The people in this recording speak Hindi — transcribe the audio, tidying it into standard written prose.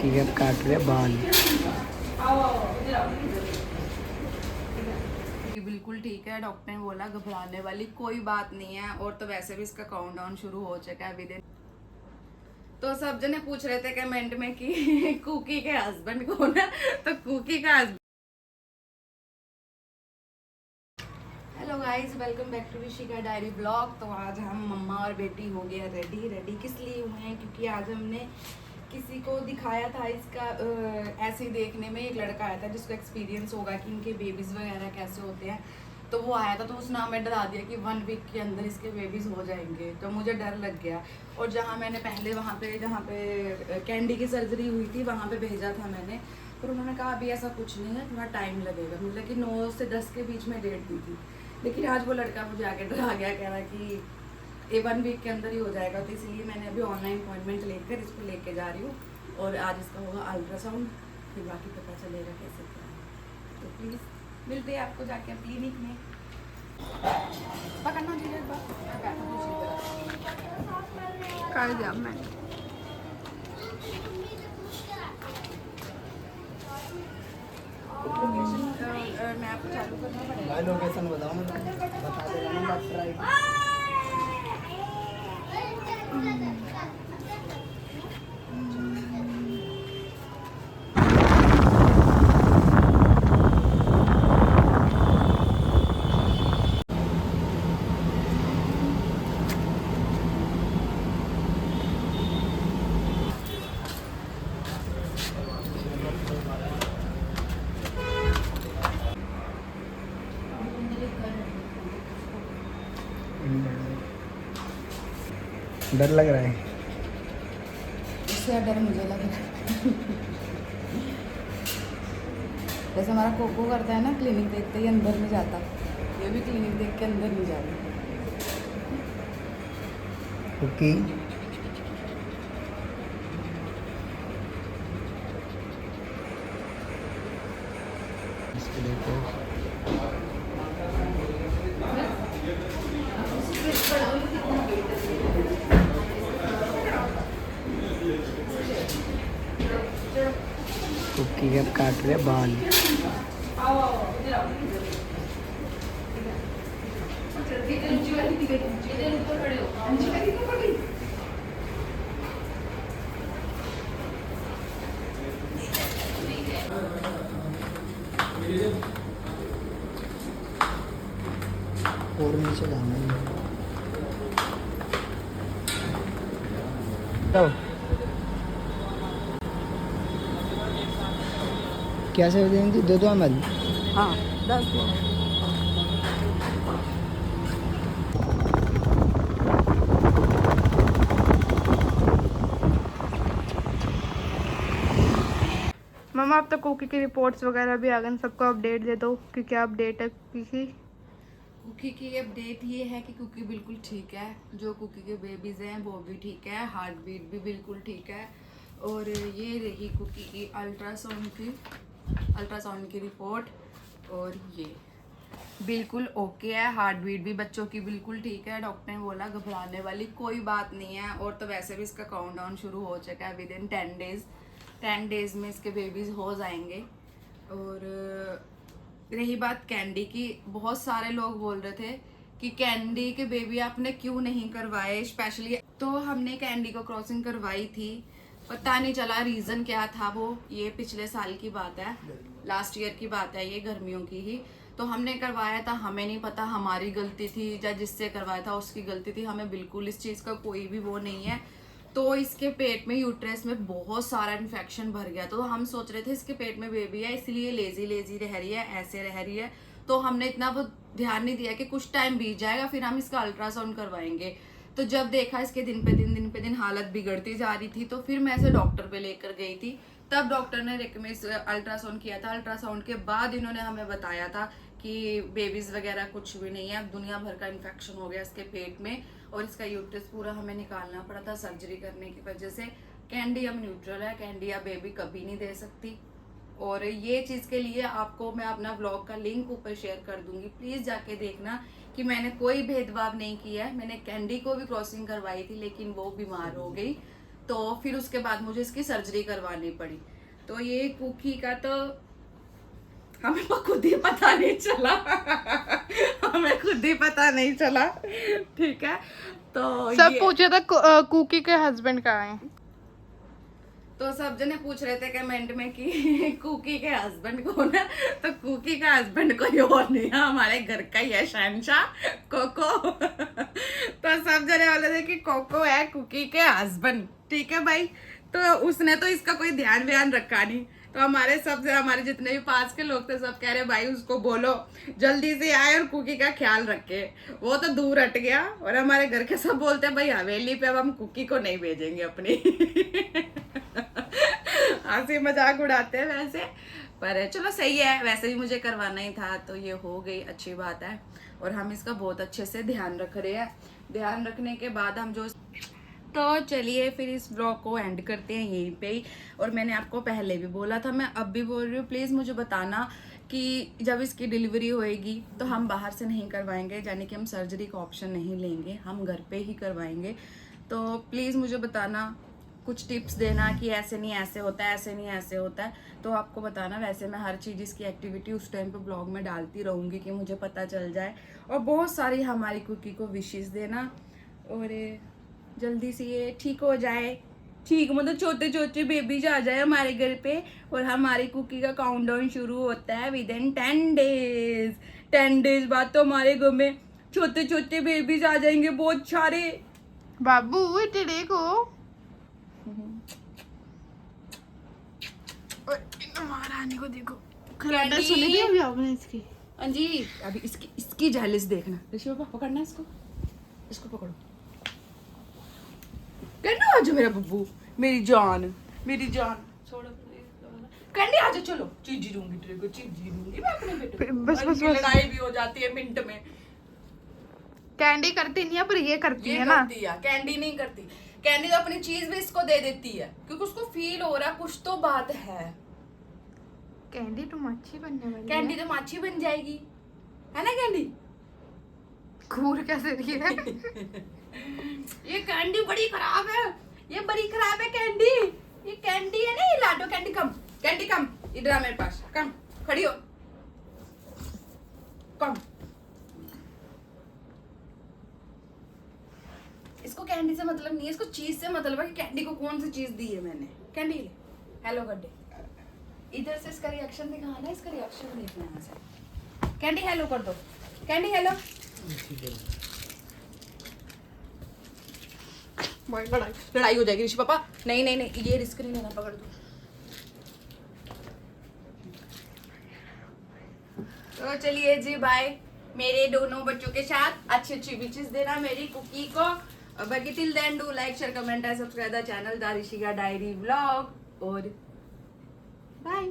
कुकी का काट रहे बाल। बिल्कुल ठीक है, डॉक्टर ने बोला घबराने वाली कोई बात नहीं है। और तो वैसे भी इसका काउंटडाउन शुरू हो चुका है विद। तो सब जने पूछ रहे थे कमेंट में कि कुकी के हस्बैंड कौन है, तो कुकी का husband. Hello guys, welcome back to Rishika diary blog. तो आज हम मम्मा और बेटी हो गया रेडी किस लिए हुए हैं, क्योंकि आज हमने किसी को दिखाया था इसका ऐसे ही देखने में एक लड़का आया था जिसको एक्सपीरियंस होगा कि इनके बेबीज वगैरह कैसे होते हैं। तो वो आया था, तो उसने हमें डरा दिया कि 1 वीक के अंदर इसके बेबीज हो जाएंगे। तो मुझे डर लग गया। और जहाँ मैंने पहले वहाँ पे जहाँ पे कैंडी की सर्जरी हुई थी वहाँ पे भेजा था मैंने, पर उन्होंने कहा अभी ऐसा कुछ नहीं है, थोड़ा टाइम लगेगा। मतलब कि 9 से 10 के बीच में डेट दी थी। लेकिन आज वो लड़का मुझे आके डरा गया, कह रहा कि ये 1 वीक के अंदर ही हो जाएगा। तो इसलिए मैंने अभी ऑनलाइन अपॉइंटमेंट लेकर इसको लेके जा रही हूँ और आज इसका होगा अल्ट्रासाउंड, फिर बाकी पता चलेगा कैसे क्या है। तो प्लीज़ मिलते हैं आपको जाके अब क्लिनिक में। पकड़ना जी एक बार, बैठो दूसरी तरफ। कर दिया मैं। मैं आपको चालू करना पड़ेगा। भाई लोकेशन बताओ, मैं बता दे रहा हूँ डॉक्टर आई। डर लग रहा है। इससे डर मुझे लग रहा है। जैसे हमारा कोको करता है ना, क्लिनिक देखते ही अंदर नहीं जाता, ये भी क्लिनिक देख के अंदर नहीं जाता। कुकी इसको देखो। कुकी का काट रहे बाल। और नीचे जाना है। क्या से देंगी? 2 ml। हाँ 10 दिन। मम्मा अब तो कुकी की रिपोर्ट्स वगैरह भी आ गए, सबको अपडेट दे दो कि क्या अपडेट है कुकी की। कुकी की अपडेट ये है कि कुकी बिल्कुल ठीक है, जो कुकी के बेबीज हैं वो भी ठीक है, हार्ट बीट भी बिल्कुल ठीक है। और ये रही कुकी की अल्ट्रासाउंड की रिपोर्ट, और ये बिल्कुल ओके है। हार्ट बीट भी बच्चों की बिल्कुल ठीक है। डॉक्टर ने बोला घबराने वाली कोई बात नहीं है। और तो वैसे भी इसका काउंटडाउन शुरू हो चुका है, विद इन 10 डेज में इसके बेबीज हो जाएंगे। और रही बात कैंडी की, बहुत सारे लोग बोल रहे थे कि कैंडी के बेबी आपने क्यों नहीं करवाए स्पेशली। तो हमने कैंडी को क्रॉसिंग करवाई थी, पता नहीं चला रीजन क्या था। वो ये पिछले साल की बात है, लास्ट ईयर की बात है, ये गर्मियों की ही। तो हमने करवाया था, हमें नहीं पता हमारी गलती थी या जिससे करवाया था उसकी गलती थी, हमें बिल्कुल इस चीज का कोई भी वो नहीं है। तो इसके पेट में यूट्रस में बहुत सारा इन्फेक्शन भर गया। तो हम सोच रहे थे इसके पेट में बेबी है, इसलिए लेजी लेजी रह रही है, ऐसे रह रही है। तो हमने इतना वो ध्यान नहीं दिया कि कुछ टाइम बीत जाएगा फिर हम इसका अल्ट्रासाउंड करवाएंगे। तो जब देखा इसके दिन पे दिन हालत बिगड़ती जा रही थी, तो फिर मैं इसे डॉक्टर पे लेकर गई थी। तब डॉक्टर ने रिकमेंड अल्ट्रासाउंड किया था। अल्ट्रासाउंड के बाद इन्होंने हमें बताया था कि बेबीज वगैरह कुछ भी नहीं है, दुनिया भर का इन्फेक्शन हो गया इसके पेट में, और इसका यूट्रस पूरा हमें निकालना पड़ा था सर्जरी करने की वजह से। कैंडी अब न्यूट्रल है, कैंडी अब बेबी कभी नहीं दे सकती। और ये चीज के लिए आपको मैं अपना व्लॉग का लिंक ऊपर शेयर कर दूंगी, प्लीज जाके देखना कि मैंने कोई भेदभाव नहीं किया है। मैंने कैंडी को भी क्रॉसिंग करवाई थी लेकिन वो बीमार हो गई, तो फिर उसके बाद मुझे इसकी सर्जरी करवानी पड़ी। तो ये कुकी का तो हमें खुद ही पता नहीं चला हमें खुद ही पता नहीं चला, ठीक है। तो सब पूछे था कुकी के हस्बैंड कहाँ हैं। तो सब जने पूछ रहे थे कमेंट में कि कुकी के हस्बैंड कौन है, तो कुकी का हस्बैंड कोई और नहीं है, हमारे घर का ही है, शहनशाह कोको तो सब जने बोले थे कि कोको है कुकी के हस्बैंड, ठीक है भाई। तो उसने तो इसका कोई ध्यान व्यान रखा नहीं, तो हमारे जितने भी पास के लोग थे सब कह रहे भाई उसको बोलो जल्दी से आए और कुकी का ख्याल रखे। वो तो दूर हट गया और हमारे घर के सब बोलते हैं भाई हवेली पे अब हम कुकी को नहीं भेजेंगे अपनी हंसी मजाक उड़ाते हैं वैसे, पर चलो सही है, वैसे भी मुझे करवाना ही था तो ये हो गई, अच्छी बात है। और हम इसका बहुत अच्छे से ध्यान रख रहे हैं। ध्यान रखने के बाद हम जो, तो चलिए फिर इस ब्लॉग को एंड करते हैं यहीं पे ही। और मैंने आपको पहले भी बोला था, मैं अब भी बोल रही हूँ, प्लीज़ मुझे बताना कि जब इसकी डिलीवरी होएगी तो हम बाहर से नहीं करवाएंगे, यानी कि हम सर्जरी का ऑप्शन नहीं लेंगे, हम घर पे ही करवाएंगे। तो प्लीज़ मुझे बताना, कुछ टिप्स देना कि ऐसे नहीं ऐसे होता है, ऐसे नहीं ऐसे होता है, तो आपको बताना। वैसे मैं हर चीज़ इसकी एक्टिविटी उस टाइम पे ब्लॉग में डालती रहूँगी कि मुझे पता चल जाए। और बहुत सारी हमारी कुकी को विशेष देना और जल्दी से ये ठीक हो जाए, ठीक मतलब छोटे छोटे बेबीज आ जाए हमारे घर पे। और हमारी कुकी का काउंटडाउन शुरू होता है विद इन 10 डेज। 10 डेज बाद तो हमारे घर में छोटे छोटे बेबीज आ जाएंगे बहुत सारे। बाबू इधर देखो, महारानी को देखो, खराटा सुनी थी अभी आपने इसकी। हाँ जी, अभी इसकी झालिस देखना। ऋषि पापा पकड़ना इसको, इसको पकड़ो। कैंडी आ जाओ मेरा बब्बू, मेरी जान छोड़ो कैंडी आ जाओ, चलो चीजी दूंगी तेरे को, चीजी दूंगी मैं अपने बेटे को। बस बस इनकी लड़ाई भी हो जाती है मिनट में। कैंडी करती नहीं है पर ये करती ये है ना। करती है, कैंडी नहीं करती। कैंडी तो अपनी चीज भी इसको दे देती है क्योंकि उसको फील हो रहा है कुछ तो बात है। कैंडी तुम अच्छी बनने वाली कैंडी तो माछी बन जाएगी, है ना कैंडी? घूर कैसे रही है ये कैंडी बड़ी खराब है, ये बड़ी खराब है कैंडी। ये कैंडी है ना, ये लाडो कैंडी। कम कैंडी कम, इधर आ मेरे पास, कम खड़ी हो, कम। इसको कैंडी से मतलब नहीं है, इसको चीज से मतलब है कि कैंडी को कौन सी चीज दी है मैंने। कैंडी ले, हेलो कर दे। इधर से इसका रिएक्शन दिखाना है, इसका रिएक्शन देखना है यहाँ से। कैंडी हेलो कर दो, कैंडी हेलो। लड़ाई हो जाएगी ऋषि पापा। नहीं नहीं नहीं, ये रिस्क नहीं लेना, पकड़ दो। तो चलिए जी बाय, मेरे दोनों बच्चों के साथ अच्छी अच्छी विशेस देना मेरी कुकी को। और बाकी till then do like share comment and subscribe the channel the Rishika diary vlog. और बाय।